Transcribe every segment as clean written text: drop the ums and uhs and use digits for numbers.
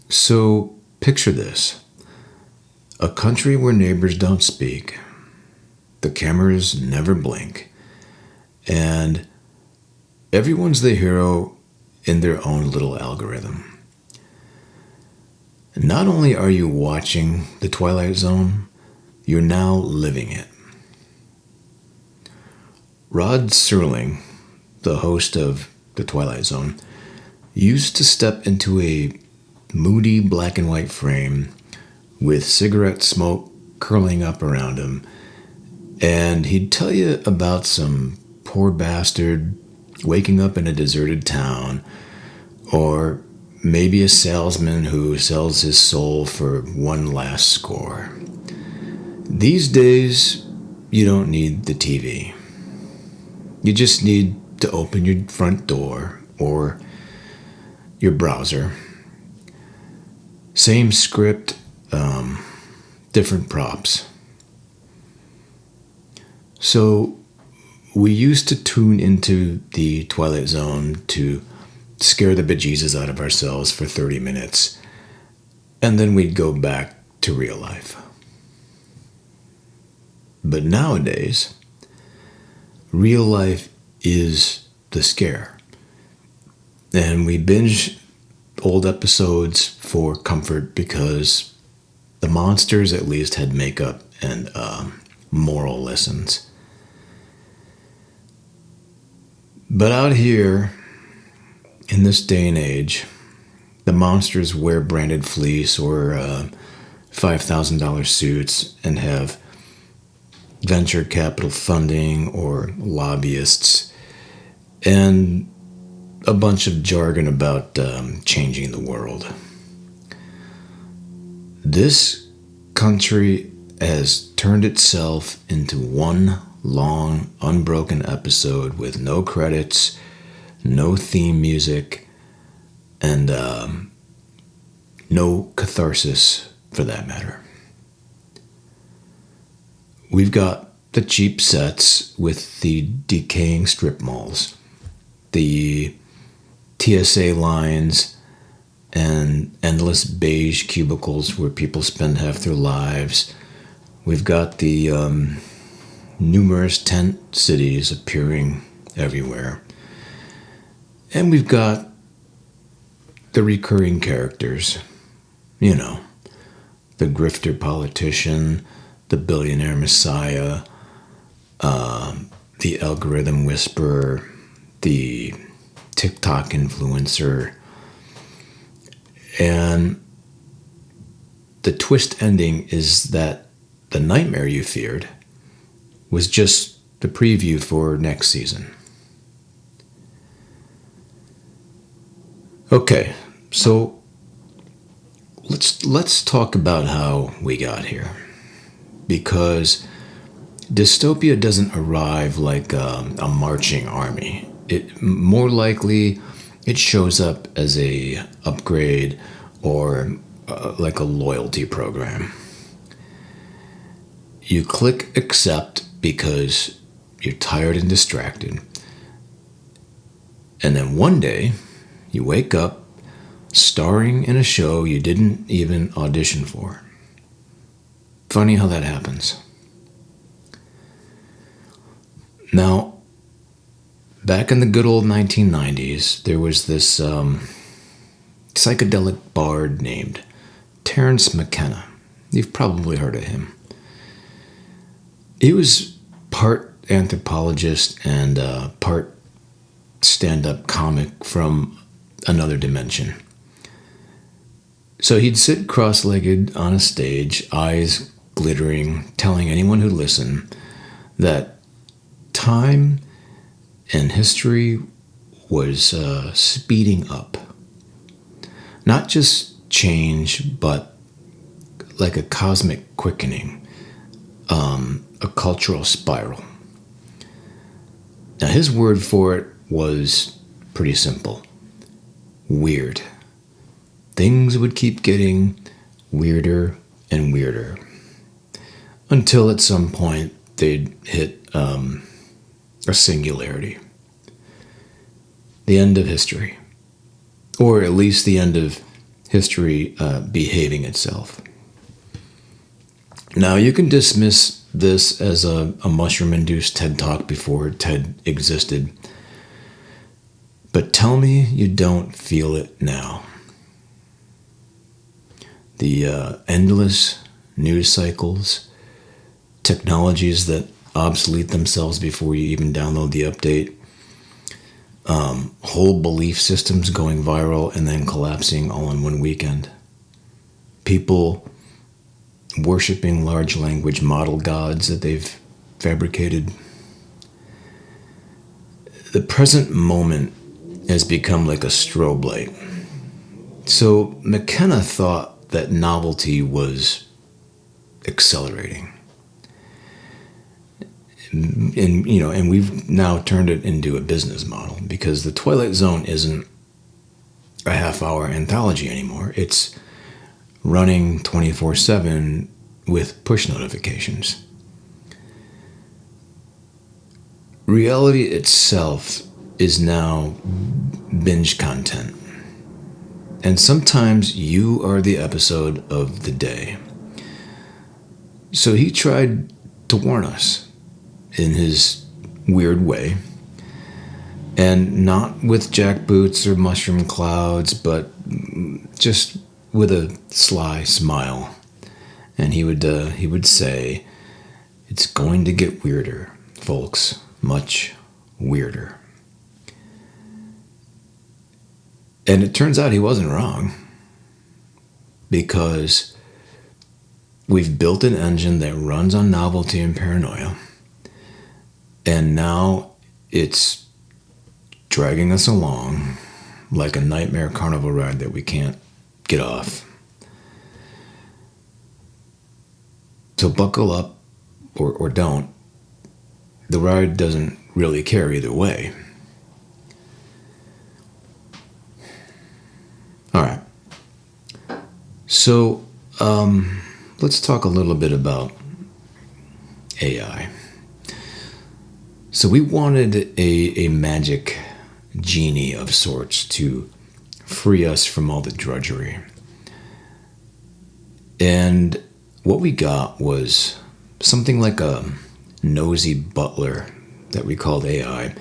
So picture this: a country where neighbors don't speak, the cameras never blink, and everyone's the hero in their own little algorithm. Not only are you watching The Twilight Zone, you're now living it. Rod Serling, the host of The Twilight Zone, used to step into a moody black and white frame with cigarette smoke curling up around him, and he'd tell you about some poor bastard waking up in a deserted town, or maybe a salesman who sells his soul for one last score. These days, you don't need the TV. You just need to open your front door or your browser. Same script, different props. So we used to tune into the Twilight Zone to scare the bejesus out of ourselves for 30 minutes, and then we'd go back to real life. But nowadays, real life is the scare. And we binge old episodes for comfort because the monsters at least had makeup and moral lessons. But out here, in this day and age, the monsters wear branded fleece or $5,000 suits and have venture capital funding or lobbyists and a bunch of jargon about changing the world. This country has turned itself into one long, unbroken episode with no credits, no theme music, and no catharsis for that matter. We've got the cheap sets with the decaying strip malls, the TSA lines, and endless beige cubicles where people spend half their lives. We've got the numerous tent cities appearing everywhere. And we've got the recurring characters, the grifter politician, the billionaire messiah, the algorithm whisperer, the TikTok influencer, and the twist ending is that the nightmare you feared was just the preview for next season. Okay, so let's talk about how we got here, because dystopia doesn't arrive like a marching army. It more likely it shows up as a upgrade or like a loyalty program. You click accept because you're tired and distracted, and then one day you wake up starring in a show you didn't even audition for. Funny how that happens. Now, back in the good old 1990s, there was this psychedelic bard named Terence McKenna. You've probably heard of him. He was part anthropologist and part stand-up comic from another dimension. So he'd sit cross-legged on a stage, eyes glittering, telling anyone who'd listen that time and history was speeding up. Not just change, but like a cosmic quickening, a cultural spiral. Now his word for it was pretty simple: weird. Things would keep getting weirder and weirder until at some point they'd hit a singularity. The end of history. Or at least the end of history behaving itself. Now, you can dismiss this as a mushroom-induced TED Talk before TED existed, but tell me you don't feel it now. The endless news cycles, technologies that obsolete themselves before you even download the update, whole belief systems going viral and then collapsing all in one weekend. People worshiping large language model gods that they've fabricated. The present moment has become like a strobe light. So McKenna thought that novelty was accelerating. And we've now turned it into a business model because the Twilight Zone isn't a half-hour anthology anymore. It's running 24/7 with push notifications. Reality itself is now binge content. And sometimes you are the episode of the day. So he tried to warn us in his weird way, and not with jackboots or mushroom clouds, but just with a sly smile. And he would say, "It's going to get weirder, folks, much weirder." And it turns out he wasn't wrong, because we've built an engine that runs on novelty and paranoia. And now it's dragging us along like a nightmare carnival ride that we can't get off. So buckle up or don't. The ride doesn't really care either way. All right. So let's talk a little bit about AI. So we wanted a magic genie of sorts to free us from all the drudgery. And what we got was something like a nosy butler that we called AI.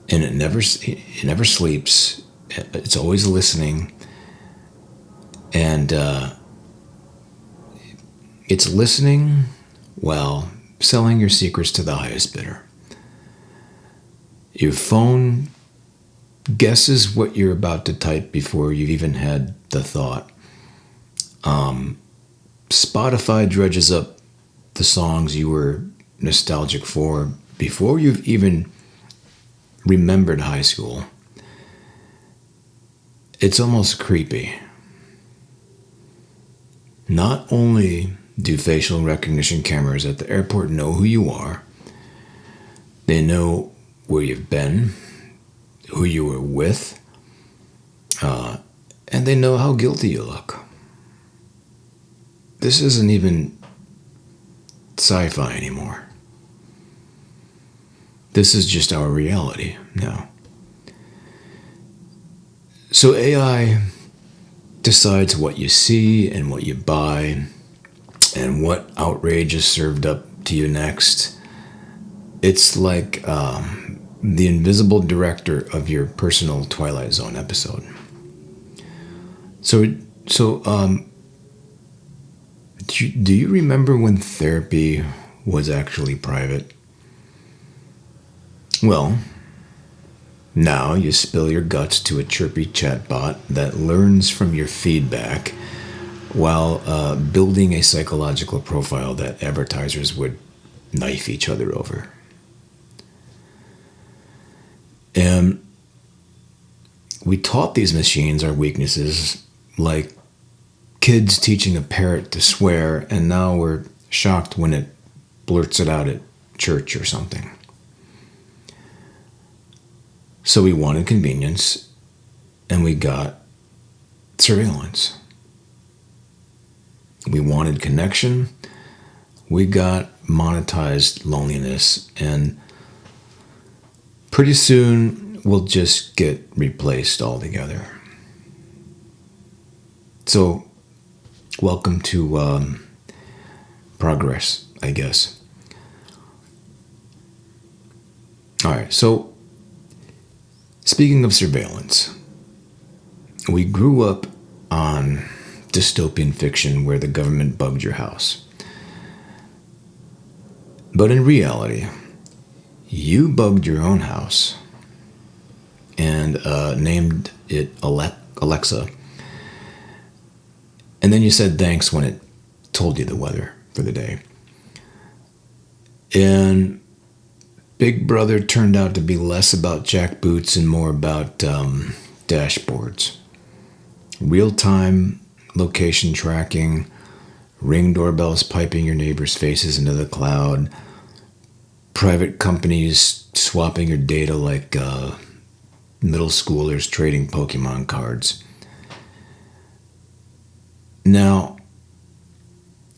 And it never sleeps. It's always listening. And it's listening while selling your secrets to the highest bidder. Your phone guesses what you're about to type before you've even had the thought. Spotify dredges up the songs you were nostalgic for before you've even remembered high school. It's almost creepy. Not only do facial recognition cameras at the airport know who you are, they know where you've been, who you were with, and they know how guilty you look. This isn't even sci-fi anymore. This is just our reality now. So AI decides what you see and what you buy and what outrage is served up to you next. It's like the invisible director of your personal Twilight Zone episode. So do you remember when therapy was actually private? Well, now you spill your guts to a chirpy chatbot that learns from your feedback while building a psychological profile that advertisers would knife each other over. And we taught these machines our weaknesses, like kids teaching a parrot to swear, and now we're shocked when it blurts it out at church or something. So we wanted convenience, and we got surveillance. We wanted connection, we got monetized loneliness, and pretty soon we'll just get replaced altogether. So, welcome to progress, I guess. All right, so speaking of surveillance, we grew up on dystopian fiction where the government bugged your house. But in reality, you bugged your own house and named it Alexa. And then you said thanks when it told you the weather for the day. And Big Brother turned out to be less about jackboots and more about dashboards. Real-time location tracking, Ring doorbells piping your neighbors' faces into the cloud, private companies swapping your data like middle schoolers trading Pokemon cards. Now,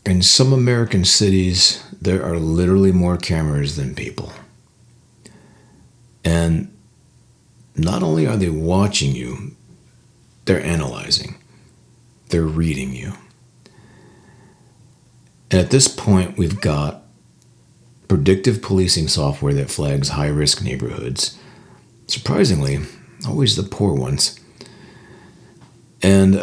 in some American cities, there are literally more cameras than people. And not only are they watching you, they're analyzing. They're reading you. And at this point, we've got predictive policing software that flags high-risk neighborhoods. Surprisingly, always the poor ones. And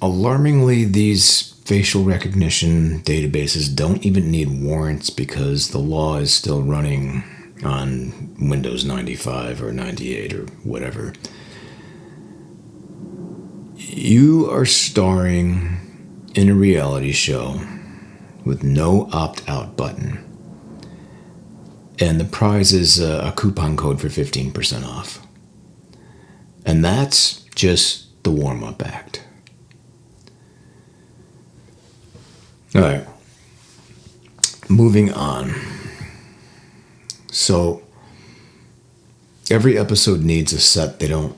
alarmingly, these facial recognition databases don't even need warrants because the law is still running on Windows 95 or 98 or whatever. You are starring in a reality show with no opt-out button. And the prize is a coupon code for 15% off. And that's just the warm-up act. All right. Moving on. So, every episode needs a set they don't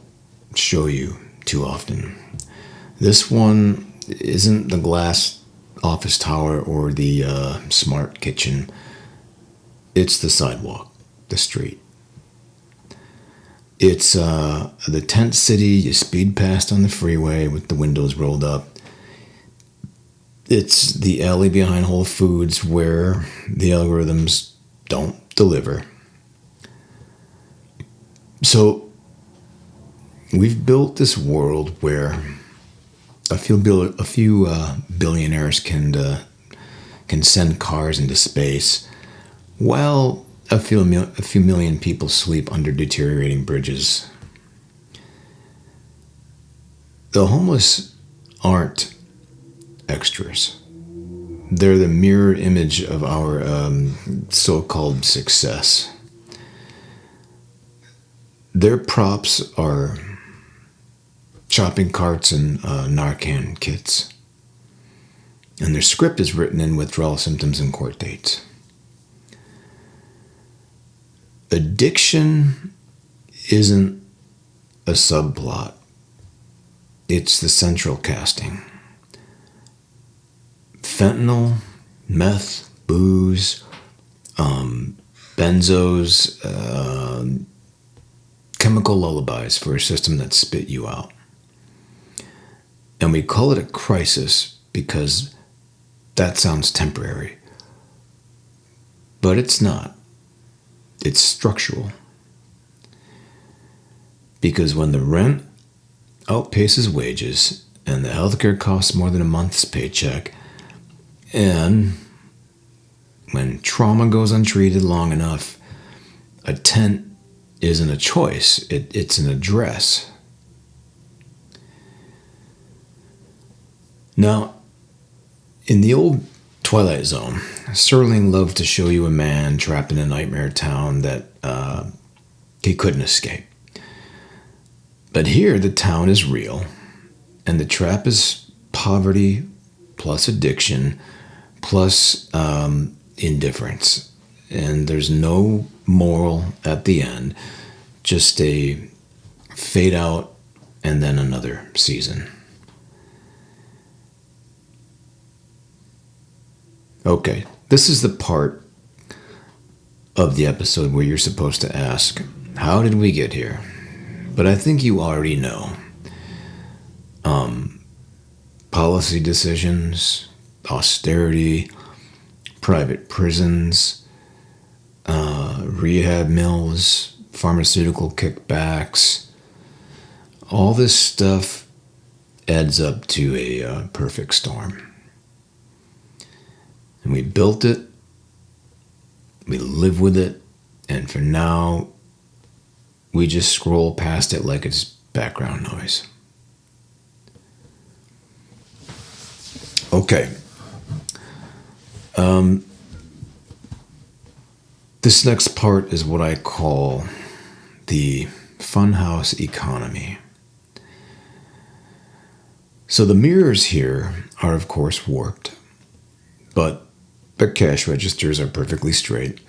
show you too often. This one isn't the glass office tower or the smart kitchen. It's the sidewalk, the street. It's the tent city you speed past on the freeway with the windows rolled up. It's the alley behind Whole Foods where the algorithms don't deliver. So we've built this world where a few billionaires can send cars into space, while a few million people sleep under deteriorating bridges. The homeless aren't extras. They're the mirror image of our so-called success. Their props are shopping carts and Narcan kits. And their script is written in withdrawal symptoms and court dates. Addiction isn't a subplot. It's the central casting. Fentanyl, meth, booze, benzos, chemical lullabies for a system that spit you out. And we call it a crisis because that sounds temporary. But it's not. It's structural. Because when the rent outpaces wages and the healthcare costs more than a month's paycheck, and when trauma goes untreated long enough, a tent isn't a choice, it's an address. Now, in the old Twilight Zone, Serling loved to show you a man trapped in a nightmare town that he couldn't escape. But here, the town is real, and the trap is poverty plus addiction plus indifference. And there's no moral at the end, just a fade out and then another season. Okay, this is the part of the episode where you're supposed to ask, how did we get here? But I think you already know. policy decisions, austerity, private prisons, rehab mills, pharmaceutical kickbacks. All this stuff adds up to a perfect storm. And we built it, we live with it, and for now, we just scroll past it like it's background noise. Okay. This next part is what I call the funhouse economy. So the mirrors here are, of course, warped, but the cash registers are perfectly straight.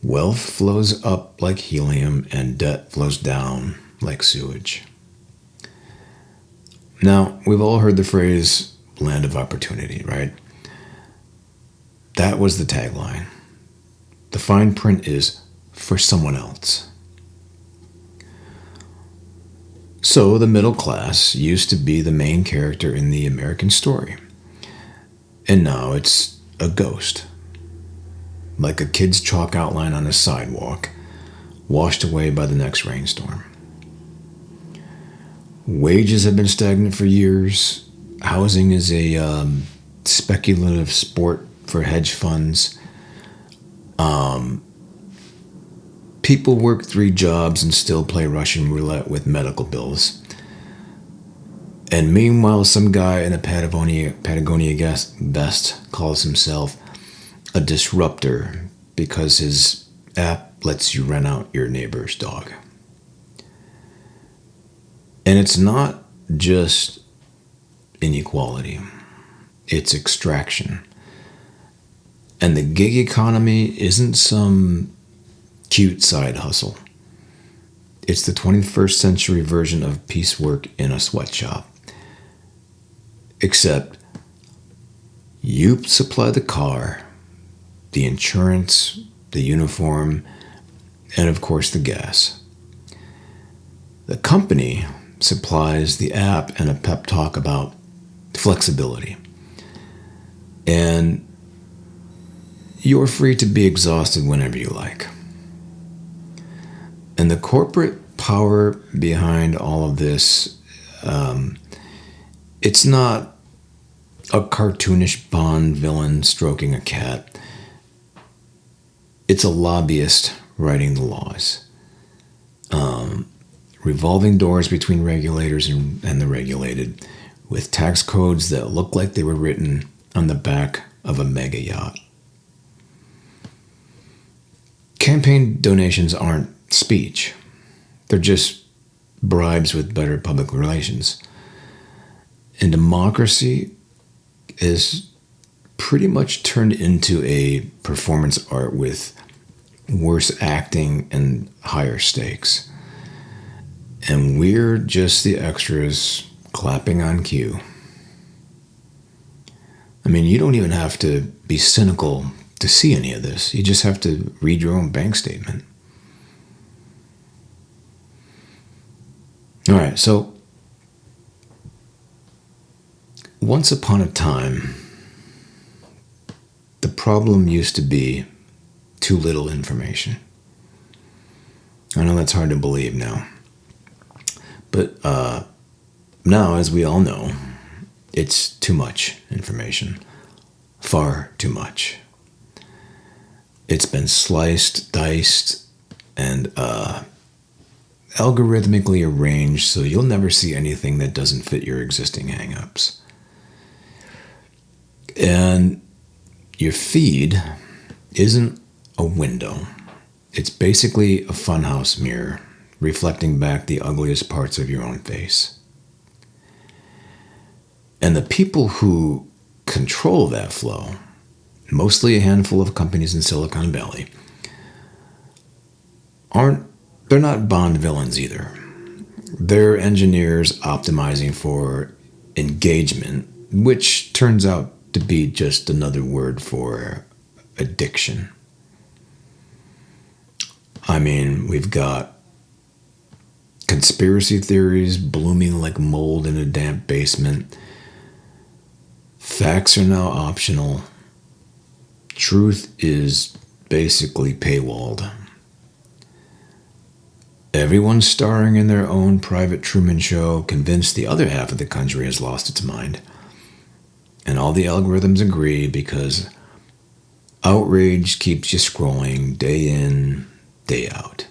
Wealth flows up like helium and debt flows down like sewage. Now, we've all heard the phrase land of opportunity, right? That was the tagline. The fine print is for someone else. So the middle class used to be the main character in the American story. And now it's a ghost. Like a kid's chalk outline on a sidewalk, washed away by the next rainstorm. Wages have been stagnant for years. Housing is a speculative sport for hedge funds. People work 3 jobs and still play Russian roulette with medical bills. And meanwhile, some guy in a Patagonia vest calls himself a disruptor because his app lets you rent out your neighbor's dog. And it's not just inequality, it's extraction. And the gig economy isn't some cute side hustle. It's the 21st century version of piecework in a sweatshop. Except you supply the car, the insurance, the uniform, and of course the gas. The company supplies the app and a pep talk about flexibility. And you're free to be exhausted whenever you like. And the corporate power behind all of this, it's not a cartoonish Bond villain stroking a cat. It's a lobbyist writing the laws. Revolving doors between regulators and the regulated, with tax codes that look like they were written on the back of a mega yacht. Campaign donations aren't speech. They're just bribes with better public relations. And democracy is pretty much turned into a performance art with worse acting and higher stakes. And we're just the extras clapping on cue. I mean, you don't even have to be cynical to see any of this. You just have to read your own bank statement. All right, so once upon a time, the problem used to be too little information. I know that's hard to believe now. But now, as we all know, it's too much information. Far too much. It's been sliced, diced, and algorithmically arranged so you'll never see anything that doesn't fit your existing hang-ups. And your feed isn't a window. It's basically a funhouse mirror reflecting back the ugliest parts of your own face. And the people who control that flow, mostly a handful of companies in Silicon Valley, they're not Bond villains either. They're engineers optimizing for engagement, which turns out to be just another word for addiction. I mean, we've got conspiracy theories blooming like mold in a damp basement, Facts are now optional. Truth is basically paywalled. Everyone's starring in their own private Truman Show, convinced the other half of the country has lost its mind. And all the algorithms agree because outrage keeps you scrolling day in, day out.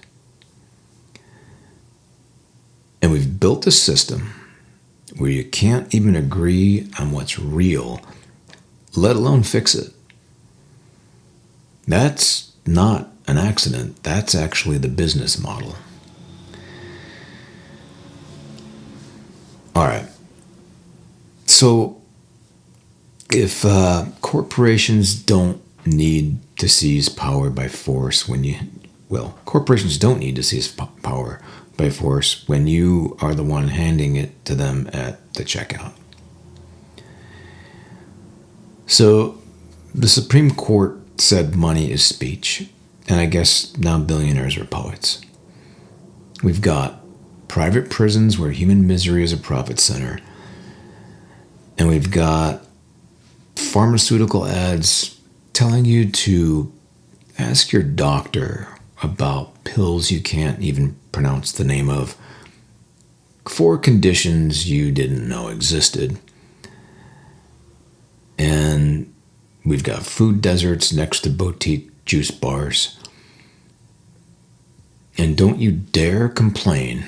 And we've built a system where you can't even agree on what's real, let alone fix it. That's not an accident. That's actually the business model. All right. So if corporations don't need to seize power by force corporations don't need to seize power by force when you are the one handing it to them at the checkout. So the Supreme Court said money is speech, and I guess now billionaires are poets. We've got private prisons where human misery is a profit center, and we've got pharmaceutical ads telling you to ask your doctor about pills you can't even pronounce the name of for conditions you didn't know existed. And we've got food deserts next to boutique juice bars. And don't you dare complain.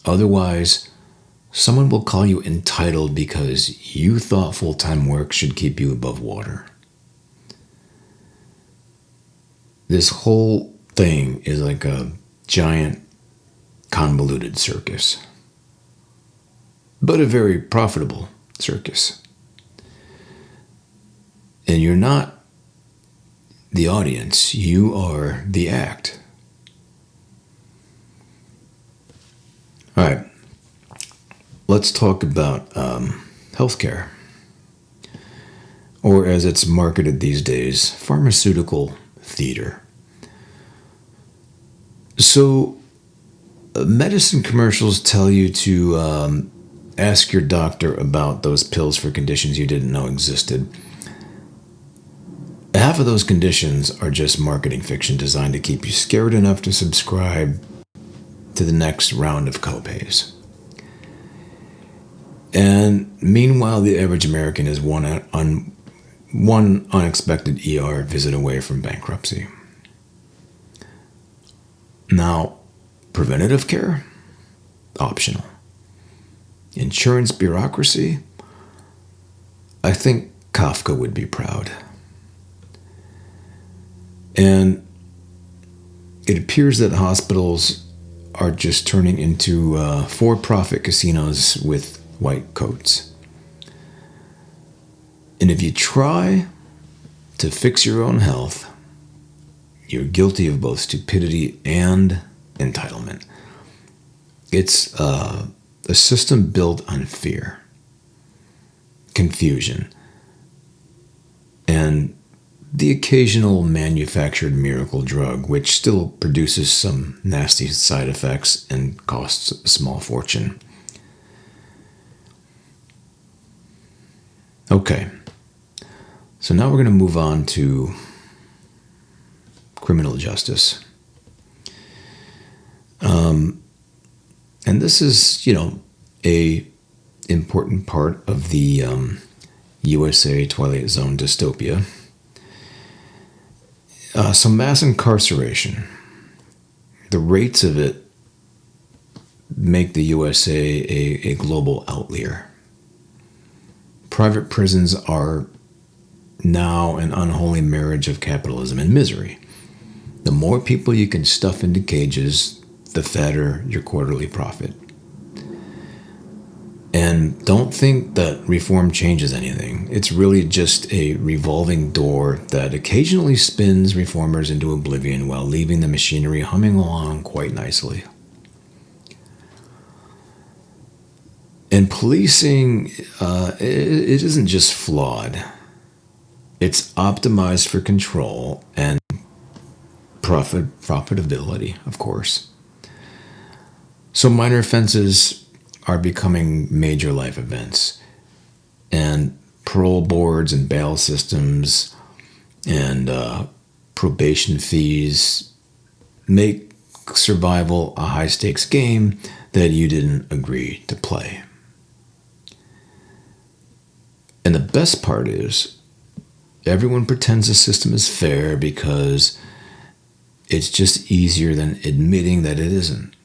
Otherwise, someone will call you entitled because you thought full-time work should keep you above water. This whole thing is like a giant, convoluted circus. But a very profitable circus. And you're not the audience, you are the act. All right, let's talk about healthcare, or as it's marketed these days, pharmaceutical theater. So, medicine commercials tell you to ask your doctor about those pills for conditions you didn't know existed. Half of those conditions are just marketing fiction designed to keep you scared enough to subscribe to the next round of copays. And meanwhile, the average American is one unexpected ER visit away from bankruptcy. Now, preventative care? Optional. Insurance bureaucracy? I think Kafka would be proud. And it appears that hospitals are just turning into for-profit casinos with white coats. And if you try to fix your own health, you're guilty of both stupidity and entitlement. It's a system built on fear, confusion, and the occasional manufactured miracle drug, which still produces some nasty side effects and costs a small fortune. Okay, so now we're going to move on to criminal justice. And this is, a important part of the USA Twilight Zone dystopia. So mass incarceration, the rates of it make the USA a global outlier. Private prisons are now an unholy marriage of capitalism and misery. The more people you can stuff into cages, the fatter your quarterly profit. And don't think that reform changes anything. It's really just a revolving door that occasionally spins reformers into oblivion while leaving the machinery humming along quite nicely. And policing, it isn't just flawed. It's optimized for control and profitability, of course. So minor offenses are becoming major life events, and parole boards and bail systems and probation fees make survival a high-stakes game that you didn't agree to play. And the best part is, everyone pretends the system is fair because it's just easier than admitting that it isn't.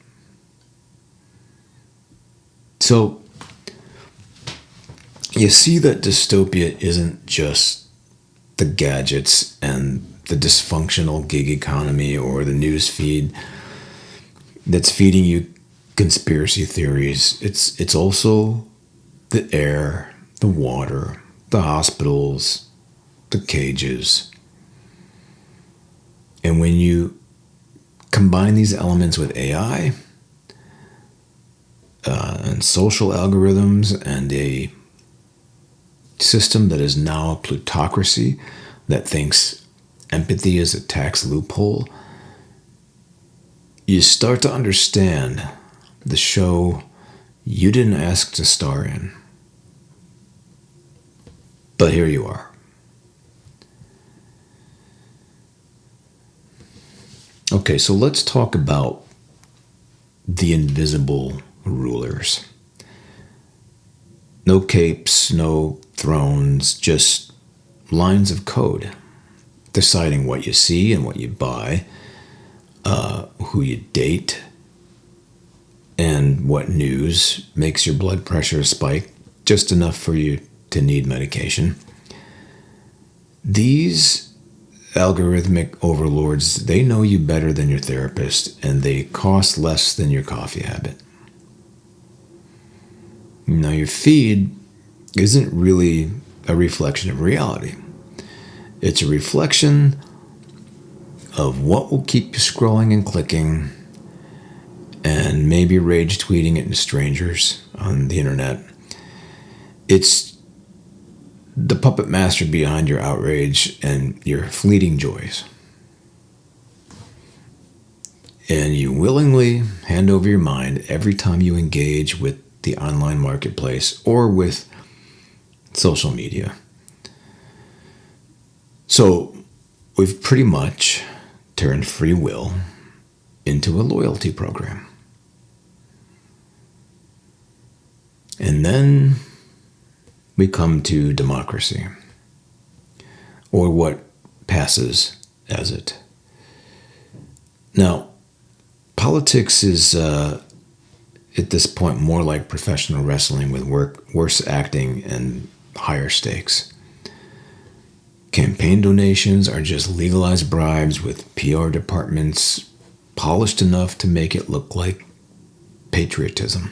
So, you see that dystopia isn't just the gadgets and the dysfunctional gig economy or the news feed that's feeding you conspiracy theories. It's also the air, the water, the hospitals, the cages. And when you combine these elements with AI and social algorithms and a system that is now a plutocracy that thinks empathy is a tax loophole, you start to understand the show you didn't ask to star in. But here you are. Okay, so let's talk about the invisible rulers. No capes, no thrones, just lines of code deciding what you see and what you buy, who you date, and what news makes your blood pressure spike just enough for you to need medication. These algorithmic overlords, they know you better than your therapist, and they cost less than your coffee habit. Now, your feed isn't really a reflection of reality. It's a reflection of what will keep you scrolling and clicking and maybe rage tweeting it to strangers on the internet. It's the puppet master behind your outrage and your fleeting joys. And you willingly hand over your mind every time you engage with the online marketplace or with social media. So we've pretty much turned free will into a loyalty program. And then we come to democracy, or what passes as it. Now, politics is at this point more like professional wrestling with worse acting and higher stakes. Campaign donations are just legalized bribes with PR departments polished enough to make it look like patriotism.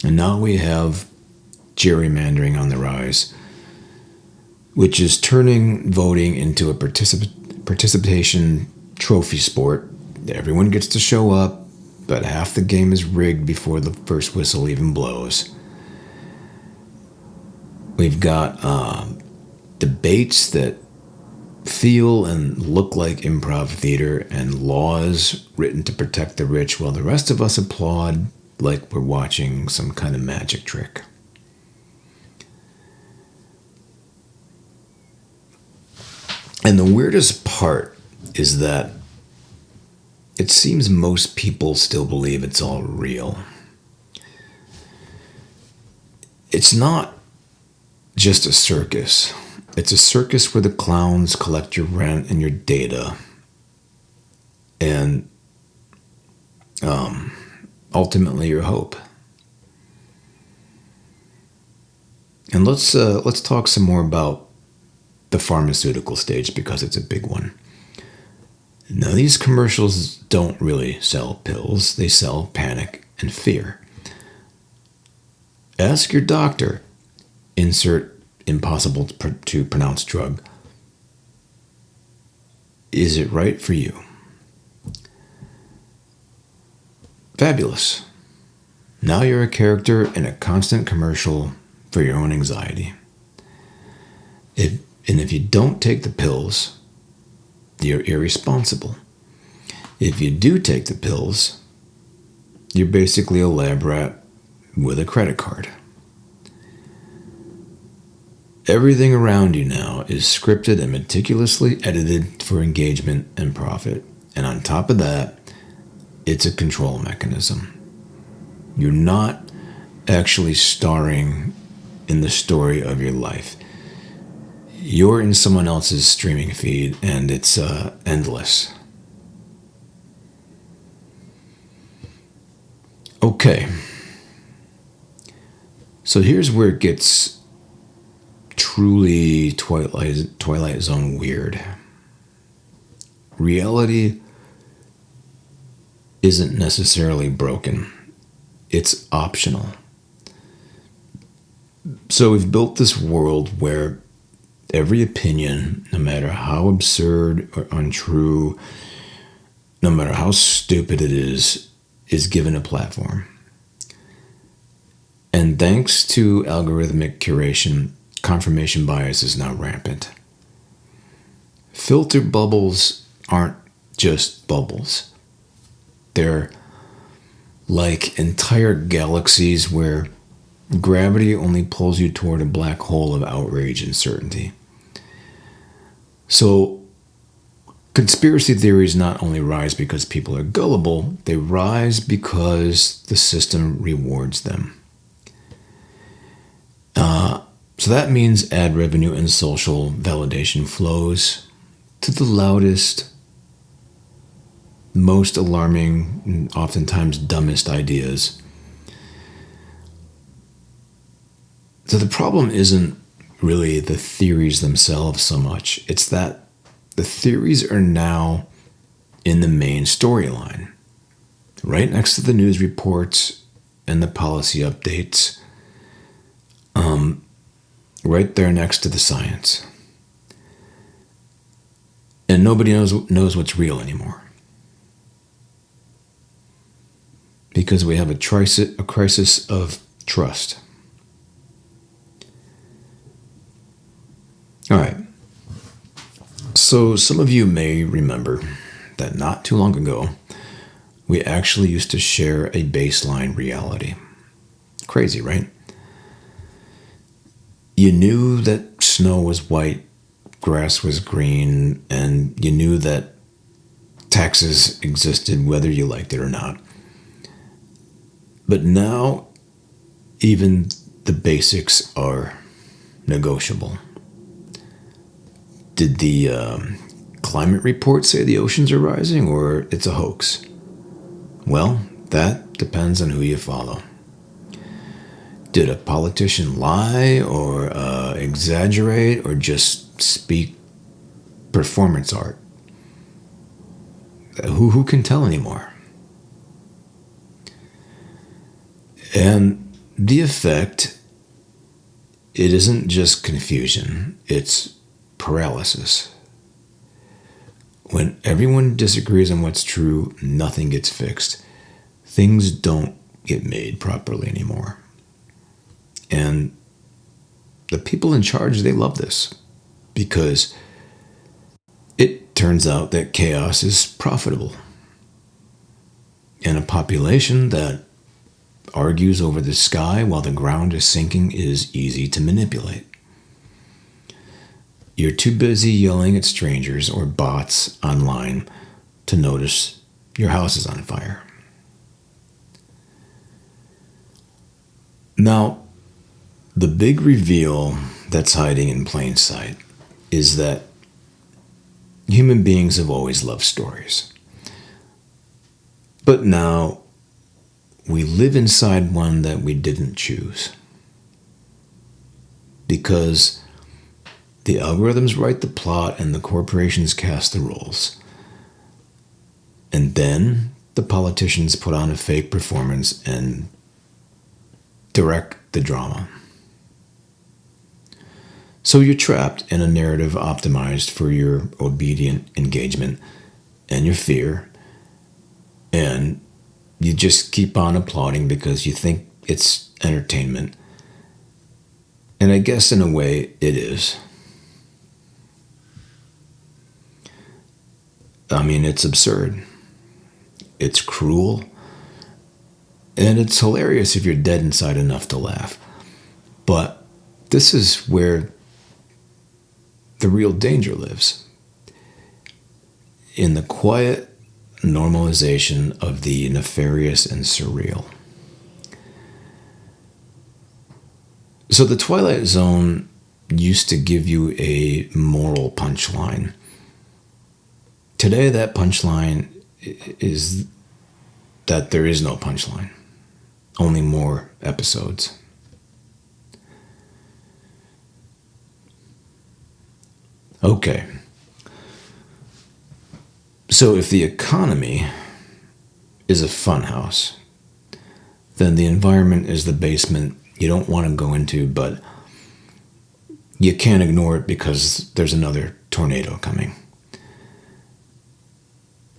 And now we have gerrymandering on the rise, which is turning voting into a participation trophy sport. Everyone gets to show up, but half the game is rigged before the first whistle even blows. We've got debates that feel and look like improv theater and laws written to protect the rich while the rest of us applaud like we're watching some kind of magic trick. And the weirdest part is that it seems most people still believe it's all real. It's not just a circus. It's a circus where the clowns collect your rent and your data. And ultimately your hope. And let's talk some more about the pharmaceutical stage because it's a big one. Now, these commercials don't really sell pills. They sell panic and fear. Ask your doctor. Insert impossible to pronounce drug. Is it right for you? Fabulous. Now you're a character in a constant commercial for your own anxiety. If you don't take the pills, you're irresponsible. If you do take the pills, you're basically a lab rat with a credit card. Everything around you now is scripted and meticulously edited for engagement and profit. And on top of that, it's a control mechanism. You're not actually starring in the story of your life. You're in someone else's streaming feed, and it's endless. Okay. So here's where it gets truly Twilight Zone weird. Reality isn't necessarily broken. It's optional. So we've built this world where every opinion, no matter how absurd or untrue, no matter how stupid it is given a platform. And thanks to algorithmic curation, confirmation bias is now rampant. Filter bubbles aren't just bubbles. They're like entire galaxies where gravity only pulls you toward a black hole of outrage and certainty. So, conspiracy theories not only rise because people are gullible, they rise because the system rewards them. So that means ad revenue and social validation flows to the loudest, most alarming, and oftentimes dumbest ideas. So the problem isn't really the theories themselves so much. It's that the theories are now in the main storyline, right next to the news reports and the policy updates, right there next to the science. And nobody knows what's real anymore. Because we have a crisis of trust. All right. So some of you may remember that not too long ago, we actually used to share a baseline reality. Crazy, right? You knew that snow was white, grass was green, and you knew that taxes existed whether you liked it or not. But now, even the basics are negotiable. Did the climate report say the oceans are rising, or it's a hoax? Well, that depends on who you follow. Did a politician lie, or exaggerate, or just speak performance art? Who can tell anymore? And the effect, it isn't just confusion, it's paralysis. When everyone disagrees on what's true, nothing gets fixed. Things don't get made properly anymore. And the people in charge, they love this because it turns out that chaos is profitable. And a population that argues over the sky while the ground is sinking is easy to manipulate. You're too busy yelling at strangers or bots online to notice your house is on fire. Now, the big reveal that's hiding in plain sight is that human beings have always loved stories. But now, we live inside one that we didn't choose. Because the algorithms write the plot and the corporations cast the roles. And then the politicians put on a fake performance and direct the drama. So you're trapped in a narrative optimized for your obedient engagement and your fear, and you just keep on applauding because you think it's entertainment. And I guess in a way it is. I mean, it's absurd. It's cruel. And it's hilarious if you're dead inside enough to laugh. But this is where the real danger lives in the quiet normalization of the nefarious and surreal. So the Twilight Zone used to give you a moral punchline. Today, that punchline is that there is no punchline, only more episodes. Okay. So if the economy is a funhouse, then the environment is the basement you don't want to go into, but you can't ignore it because there's another tornado coming.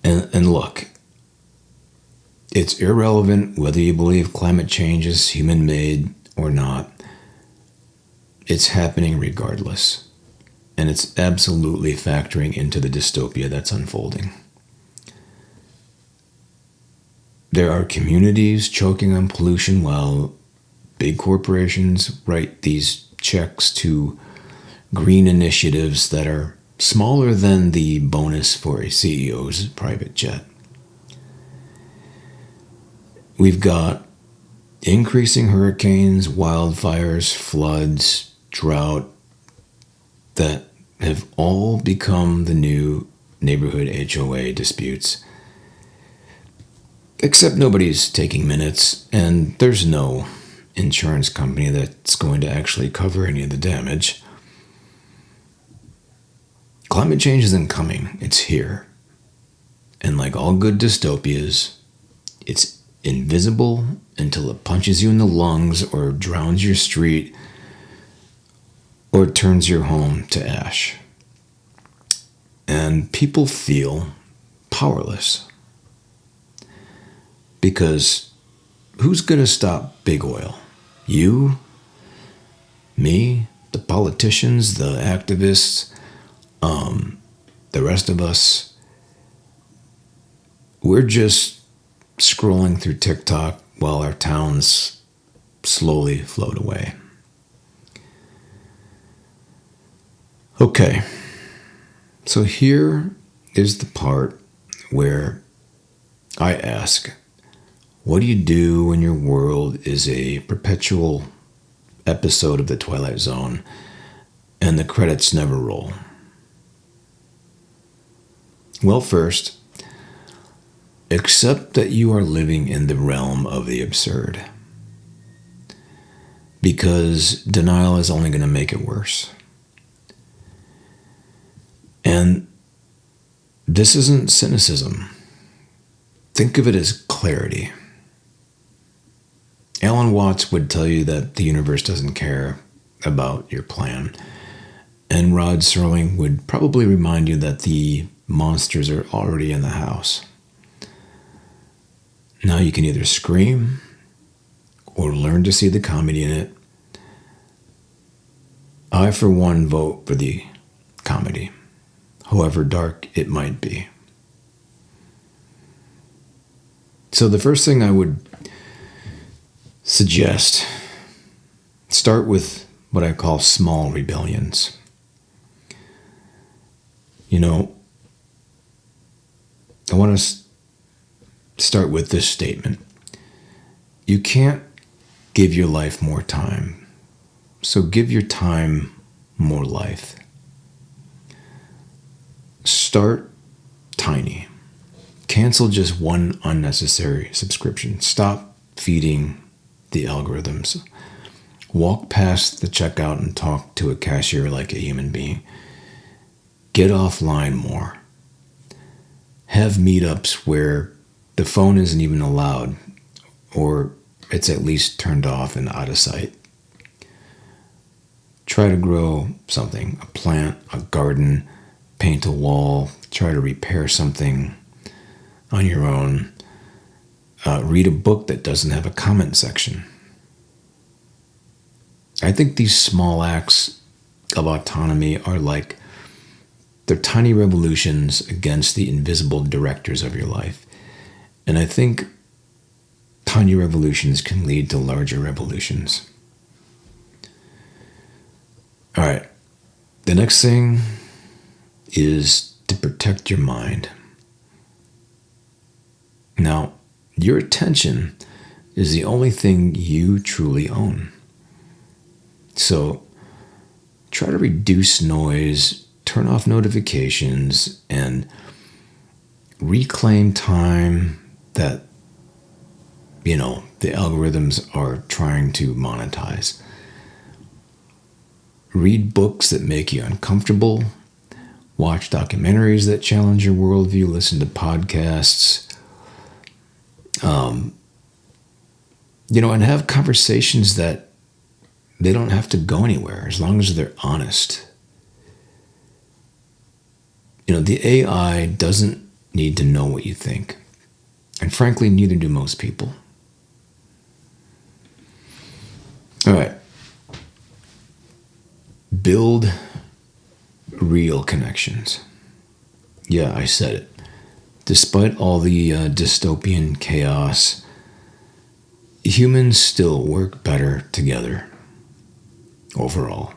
And look, it's irrelevant whether you believe climate change is human-made or not. It's happening regardless. And it's absolutely factoring into the dystopia that's unfolding. There are communities choking on pollution while big corporations write these checks to green initiatives that are smaller than the bonus for a CEO's private jet. We've got increasing hurricanes, wildfires, floods, drought that have all become the new neighborhood HOA disputes. Except nobody's taking minutes, and there's no insurance company that's going to actually cover any of the damage. Climate change isn't coming, it's here. And like all good dystopias, it's invisible until it punches you in the lungs or drowns your street or turns your home to ash. And people feel powerless. Because who's going to stop big oil? You? Me? The politicians? The activists? The rest of us? We're just scrolling through TikTok while our towns slowly float away. Okay, so here is the part where I ask, what do you do when your world is a perpetual episode of the Twilight Zone and the credits never roll? Well, first, accept that you are living in the realm of the absurd, because denial is only going to make it worse. And this isn't cynicism. Think of it as clarity. Alan Watts would tell you that the universe doesn't care about your plan. And Rod Serling would probably remind you that the monsters are already in the house. Now you can either scream or learn to see the comedy in it. I, for one, vote for the comedy, however dark it might be. So the first thing I would suggest, start with what I call small rebellions. You know, I want to start with this statement. You can't give your life more time, so give your time more life. Start tiny. Cancel just one unnecessary subscription. Stop feeding the algorithms. Walk past the checkout and talk to a cashier like a human being. Get offline more. Have meetups where the phone isn't even allowed, or it's at least turned off and out of sight. Try to grow something, a plant, a garden, paint a wall, try to repair something on your own. Read a book that doesn't have a comment section. I think these small acts of autonomy are like, they're tiny revolutions against the invisible directors of your life. And I think tiny revolutions can lead to larger revolutions. All right. The next thing is to protect your mind. Now, your attention is the only thing you truly own. So try to reduce noise, turn off notifications, and reclaim time that, the algorithms are trying to monetize. Read books that make you uncomfortable. Watch documentaries that challenge your worldview. Listen to podcasts. And have conversations that they don't have to go anywhere as long as they're honest. The AI doesn't need to know what you think. And frankly, neither do most people. All right. Build real connections. Yeah, I said it. Despite all the dystopian chaos, humans still work better together overall.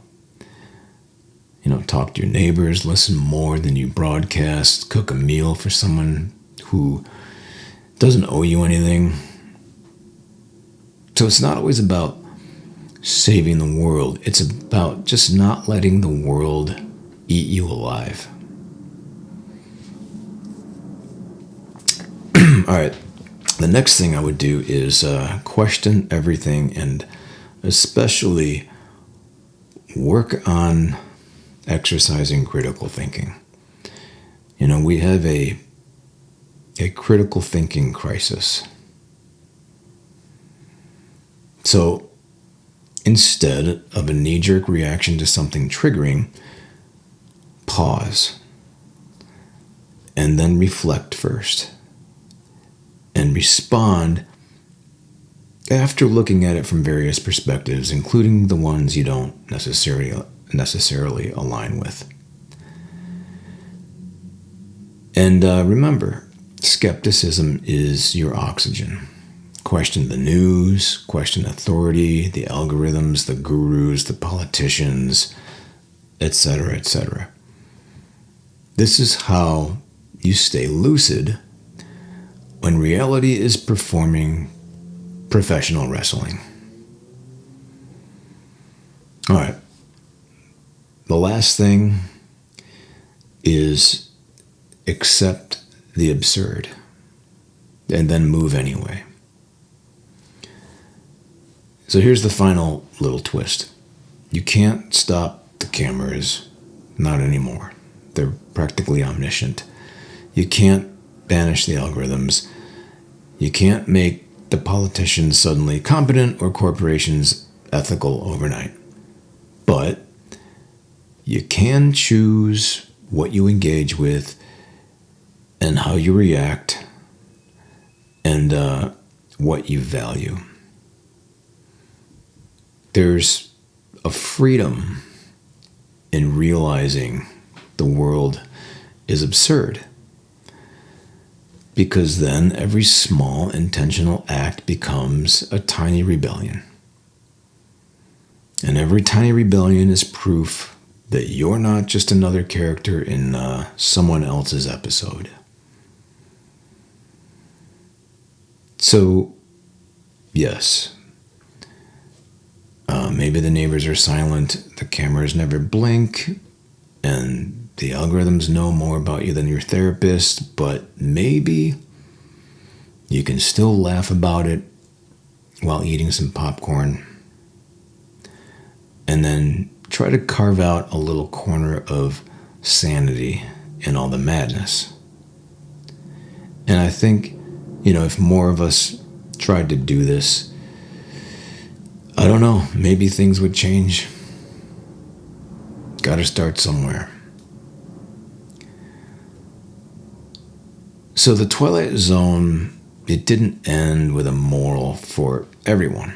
Talk to your neighbors, listen more than you broadcast, cook a meal for someone who doesn't owe you anything. So it's not always about saving the world. It's about just not letting the world eat you alive. All right. The next thing I would do is question everything and especially work on exercising critical thinking. We have a critical thinking crisis. So instead of a knee-jerk reaction to something triggering, pause and then reflect first and respond after looking at it from various perspectives, including the ones you don't necessarily align with. And remember, skepticism is your oxygen. Question the news, question authority, the algorithms, the gurus, the politicians, etc., etc. This is how you stay lucid when reality is performing professional wrestling. All right. The last thing is accept the absurd and then move anyway. So here's the final little twist. You can't stop the cameras, not anymore. They're practically omniscient. You can't banish the algorithms. You can't make the politicians suddenly competent or corporations ethical overnight. But you can choose what you engage with and how you react and what you value. There's a freedom in realizing the world is absurd, because then every small intentional act becomes a tiny rebellion. And every tiny rebellion is proof that you're not just another character in someone else's episode. So, yes, maybe the neighbors are silent, the cameras never blink, and the algorithms know more about you than your therapist, but maybe you can still laugh about it while eating some popcorn and then try to carve out a little corner of sanity in all the madness. And I think, if more of us tried to do this, I don't know, maybe things would change. Gotta start somewhere. So the Twilight Zone, it didn't end with a moral for everyone.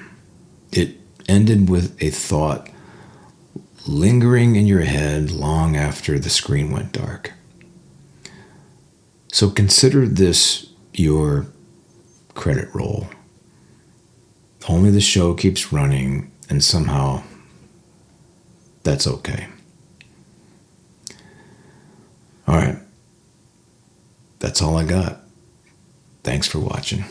It ended with a thought lingering in your head long after the screen went dark. So consider this your credit roll. Only the show keeps running, and somehow that's okay. All right. That's all I got. Thanks for watching.